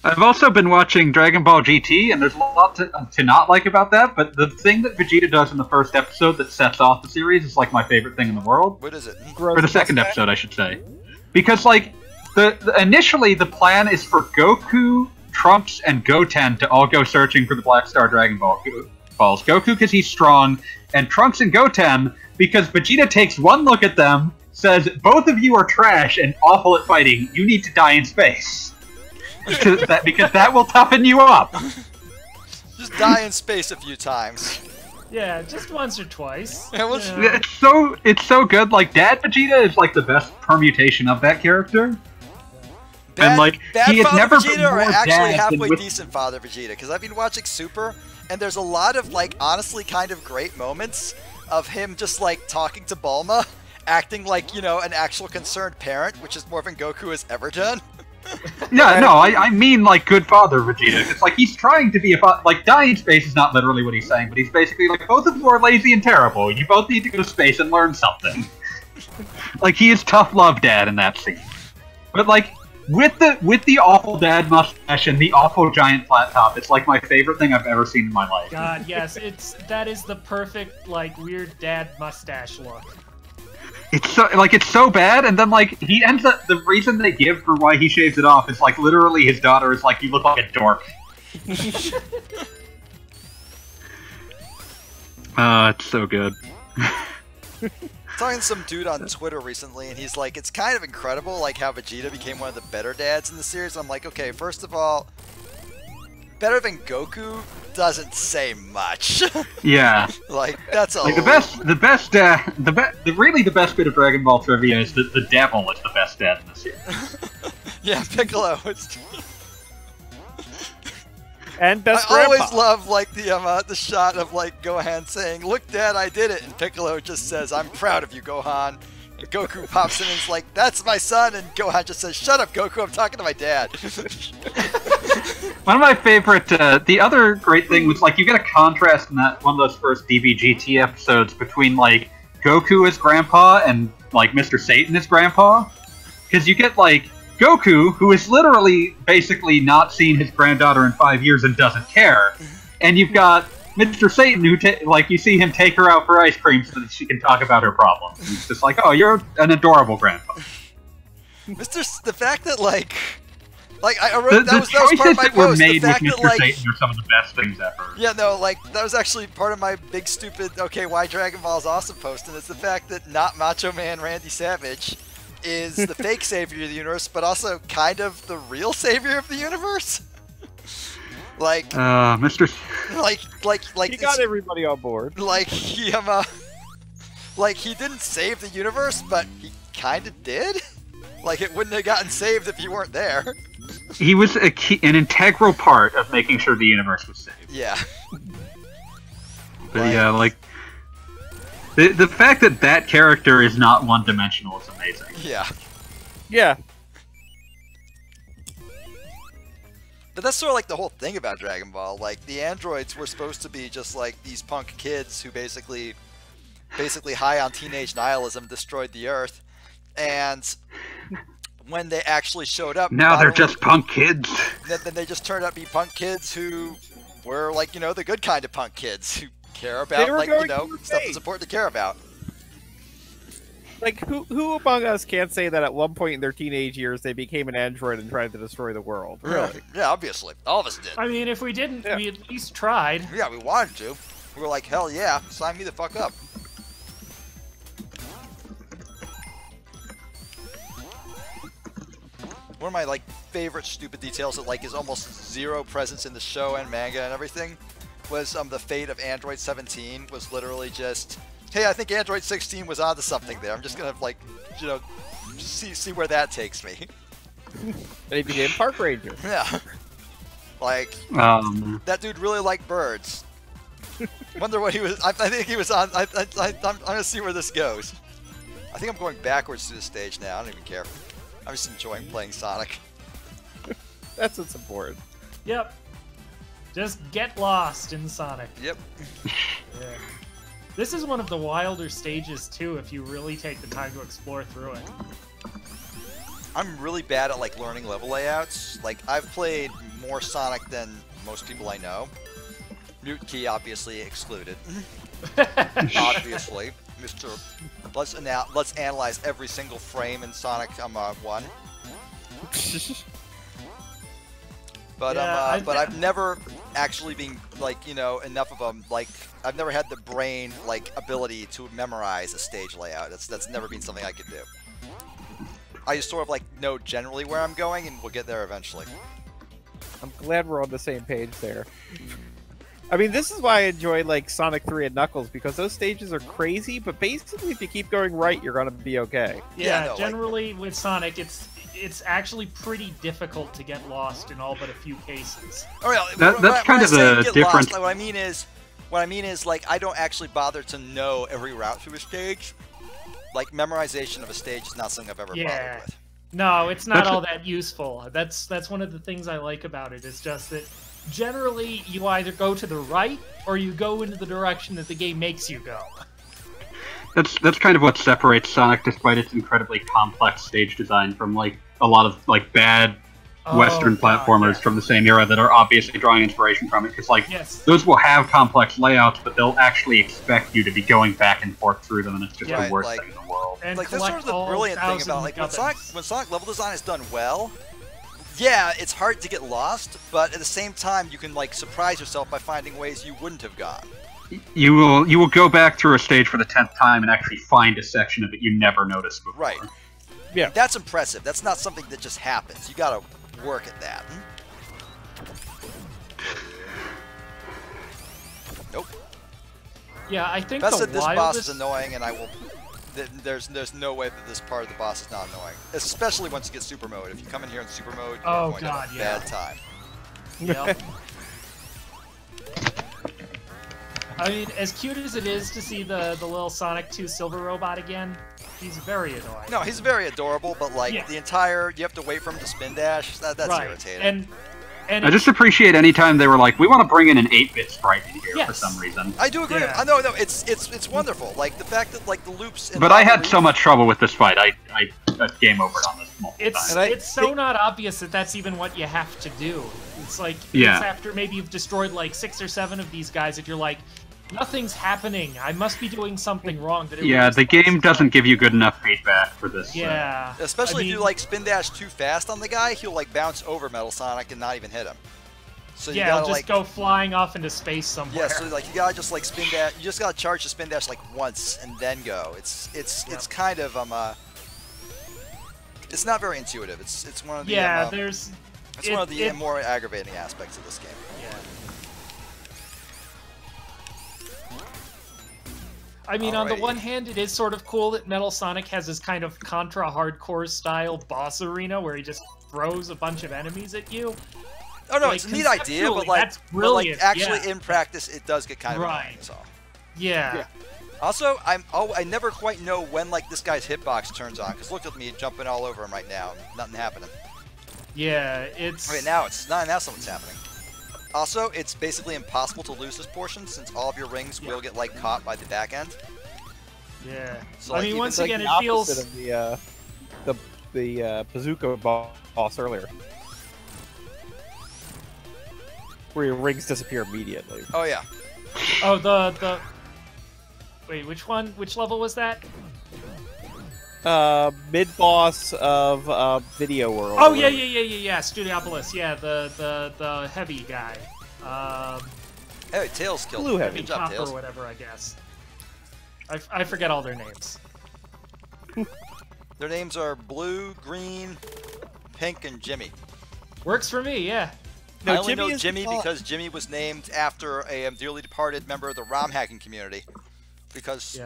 I've also been watching Dragon Ball GT, and there's a lot to not like about that, but the thing that Vegeta does in the first episode that sets off the series is, like, my favorite thing in the world. What is it? For the second episode, I should say. Because, like, initially the plan is for Goku, Trunks, and Goten to all go searching for the Black Star Dragon Balls. Goku because he's strong, and Trunks and Goten because Vegeta takes one look at them, says, both of you are trash and awful at fighting, you need to die in space. because that will toughen you up. Just die in space a few times. Yeah, just once or twice. Yeah, it's so good. Like, Dad Vegeta is like the best permutation of that character. Bad, and like bad he has Father never Vegeta been or more actually dad halfway than decent Father Vegeta? Because I've been watching Super, and there's a lot of like honestly kind of great moments of him just like talking to Bulma, acting like, you know, an actual concerned parent, which is more than Goku has ever done. Yeah, no, I mean like good Father Vegeta. It's like he's trying to be a father. Like, die in space is not literally what he's saying, but he's basically like, both of you are lazy and terrible. You both need to go to space and learn something. Like, he is tough love dad in that scene. But like, with the awful dad mustache and the awful giant flat top, it's like my favorite thing I've ever seen in my life. God, yes, that is the perfect like weird dad mustache look. It's so bad, and then like he ends up, the reason they give for why he shaves it off is like literally his daughter is like, you look like a dork. It's so good. Talking to some dude on Twitter recently, and he's like, it's kind of incredible like how Vegeta became one of the better dads in the series. I'm like, okay, first of all, better than Goku doesn't say much. Yeah. Like, that's a like the best bit of Dragon Ball trivia is that the devil is the best dad in the series. Yeah, Piccolo is. And best I grandpa. always love like the shot of like Gohan saying, "Look, Dad, I did it," and Piccolo just says, "I'm proud of you, Gohan." And Goku pops in and is like, "That's my son," and Gohan just says, "Shut up, Goku, I'm talking to my dad." One of my favorite, the other great thing was like you get a contrast in that one of those first DBGT episodes between like Goku as grandpa and like Mr. Satan as grandpa, because you get like Goku, who is literally basically not seen his granddaughter in 5 years and doesn't care, and you've got Mr. Satan, who like you see him take her out for ice cream so that she can talk about her problems. And it's just like, oh, you're an adorable grandpa. The fact that like I wrote the that was part of choices my that were post. made The with fact that Mr. like Satan are some of the best things ever. yeah, no, like that was actually part of my big stupid okay, why Dragon Ball is awesome post, and it's the fact that not Macho Man Randy Savage is the fake savior of the universe, but also kind of the real savior of the universe. Like, Mr. Like he got everybody on board. Like he like he didn't save the universe, but he kind of did. Like it wouldn't have gotten saved if you weren't there. He was an integral part of making sure the universe was saved. Yeah. But yeah, like the fact that that character is not one-dimensional is amazing. Yeah. Yeah. But that's sort of like the whole thing about Dragon Ball. Like the androids were supposed to be just like these punk kids who basically high on teenage nihilism destroyed the Earth, and when they actually showed up, now they're just punk kids. Then they just turned out to be punk kids who were like, you know, the good kind of punk kids who care about like, you know, stuff that's important to care about. Like, who among us can't say that at one point in their teenage years they became an android and tried to destroy the world? Really? Yeah, obviously. All of us did. I mean, if we didn't, we at least tried. Yeah, we wanted to. We were like, hell yeah, sign me the fuck up. One of my like favorite stupid details that like is almost zero presence in the show and manga and everything was the fate of Android 17 was literally just, hey, I think Android 16 was onto something there. I'm just gonna like, you know, see where that takes me. And he became Park Ranger. Yeah. Like that dude really liked birds. Wonder what he was. I think he was on. I'm gonna see where this goes. I think I'm going backwards to the stage now. I don't even care. I'm just enjoying playing Sonic. That's what's important. Yep. Just get lost in Sonic. Yep. Yeah. This is one of the wilder stages too, if you really take the time to explore through it. I'm really bad at like learning level layouts. Like I've played more Sonic than most people I know. MuteKi obviously excluded. Obviously, Mr. Let's analyze every single frame in Sonic 1. But Yeah, but I've never actually been like enough of them. Like I've never had the brain like ability to memorize a stage layout. That's never been something I could do. I just sort of like know generally where I'm going, and we'll get there eventually. I'm glad we're on the same page there. I mean, this is why I enjoy like Sonic 3 and Knuckles, because those stages are crazy, but basically if you keep going right, you're gonna be okay. Yeah, no, generally with Sonic, it's actually pretty difficult to get lost in all but a few cases. Oh yeah, that's kind of the difference. Like, what I mean is like I don't actually bother to know every route through a stage. Like memorization of a stage is not something I've ever bothered with. No, it's not all that useful. That's one of the things I like about it. It's just that generally you either go to the right or you go into the direction that the game makes you go. That's kind of what separates Sonic, despite its incredibly complex stage design, from like a lot of like bad Western platformers from the same era that are obviously drawing inspiration from it. Because like those will have complex layouts, but they'll actually expect you to be going back and forth through them, and it's just the worst thing in the world. And like that's sort of the brilliant thing about like when Sonic level design is done well. Yeah, it's hard to get lost, but at the same time, you can like surprise yourself by finding ways you wouldn't have gone. You will go back through a stage for the 10th time and actually find a section of it you never noticed before. Right. Yeah. That's impressive. That's not something that just happens. You gotta work at that. Nope. Yeah, I think Best the that this boss wildest... is annoying, and I will. There's no way that this part of the boss is not annoying, especially once you get super mode. If you come in here in super mode, you're going to have a bad time. Yep. I mean, as cute as it is to see the little Sonic 2 Silver Robot again, he's very annoying. No, he's very adorable, but like the entire, you have to wait for him to spin dash. That's irritating. And I just appreciate any time they were like, we want to bring in an 8-bit sprite in here for some reason. I do agree. Yeah. No, it's wonderful. Like the fact that like the loops. But I had so much trouble with this fight. I game over on this multiple times. It's so not obvious that that's even what you have to do. It's like it's after maybe you've destroyed like 6 or 7 of these guys that you're like, nothing's happening. I must be doing something wrong. That the game doesn't give you good enough feedback for this. Yeah. Especially if you like spin dash too fast on the guy, he'll like bounce over Metal Sonic and not even hit him. So you gotta, just like, go flying off into space somewhere. Yeah, so like you gotta just like spin dash. You just gotta charge the spin dash like once and then go. It's kind of it's not very intuitive. It's one of the it's one of the more aggravating aspects of this game. Yeah. I mean, on the one hand, it is sort of cool that Metal Sonic has this kind of Contra hardcore style boss arena where he just throws a bunch of enemies at you. Oh no, it's a neat idea, but like, that's brilliant. But like actually in practice, it does get kind of annoying. So. Yeah. Also, I never quite know when like this guy's hitbox turns on, because look at me jumping all over him right now, nothing happening. Yeah, it's. Okay, now it's not. Now something's happening. Also, it's basically impossible to lose this portion since all of your rings will get like caught by the back end. Yeah. So, I like, mean, once like again, the it feels of the bazooka boss earlier, where your rings disappear immediately. Oh yeah. Oh, the. Wait, which one? Which level was that? Mid boss of Video World. Oh yeah. Studiopolis. Yeah, the heavy guy. Hey, Tails killed Blue him. Heavy. Good job, Top Tails. or whatever, I guess. I forget all their names. Their names are Blue, Green, Pink, and Jimmy. Works for me, yeah. I only know Jimmy because Jimmy was named after a dearly departed member of the ROM hacking community. Because